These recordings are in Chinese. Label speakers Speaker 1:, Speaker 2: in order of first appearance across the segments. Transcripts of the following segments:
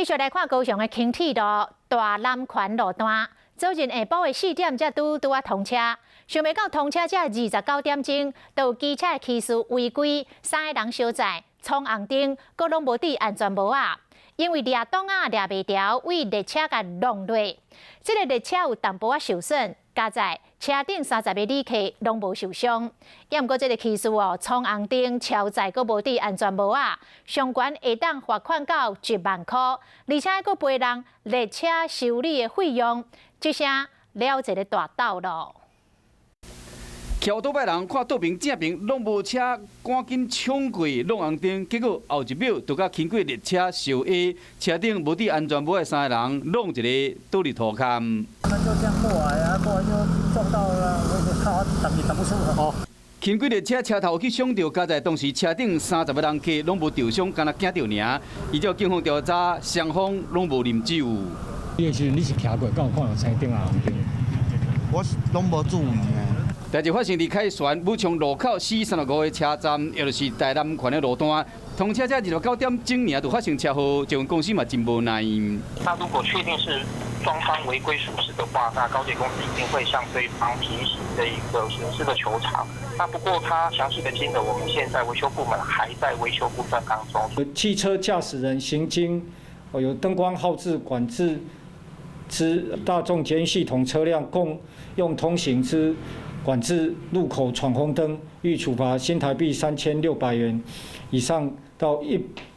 Speaker 1: 继续来看高雄的轻铁路大南环路段，早前下晡的4点才拄啊通车，想袂到通车才29点钟，就有机车的骑士违规，3个人相载，闯红灯，阁拢无戴安全帽啊！因为掠档啊掠袂牢，为列车甲弄落。这个列车有淡薄仔受损，加在车顶30个旅客拢无受伤。也毋过这个骑士闯红灯、超载阁无戴安全帽啊，上悬会当罚款到1万块，而且阁赔人列车修理的费用，这声了一个大斗咯。
Speaker 2: 桥倒摆人看倒边正边拢无车，赶紧冲过弄红灯，结果后一秒就甲轻轨列车相压，车顶无戴安全帽的3个人弄一个倒入土坑。
Speaker 3: 他就这样过来啊，过来就撞到了，我靠，挡不住哦。
Speaker 2: 轻轨列车车头去伤到，加在当时车顶30个人客拢无受伤，干那惊到尔。依照警方调查，双方拢无啉酒。
Speaker 3: 你时阵你是徛过，敢有看到车顶啊红灯？
Speaker 4: 我拢无注意啊。
Speaker 2: 代志发生伫凯旋武昌路口435的车站，也就是大南环的路段。通车才29点钟尔，就发生车祸，捷运公司嘛真无奈。
Speaker 5: 那如果确定是双方违规属实的话，那高铁公司一定会向对方提起这一个损失的求偿。那不过它详细的金额，我们现在维修部门还在维修部分当中。
Speaker 6: 汽车驾驶人行经有灯光号志管制之大众捷运系统车辆共用通行之管制路口闯红灯，欲处罚新台币3600元以上到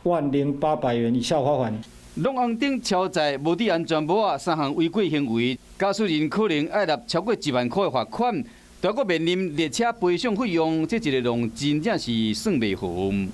Speaker 6: 10800元以下罚款。
Speaker 2: 弄红灯、超载、无戴安全帽啊，3项违规行为，驾驶人可能要纳超过1万块的罚款，还阁面临列车赔偿费用，这一个量真正是算袂匀。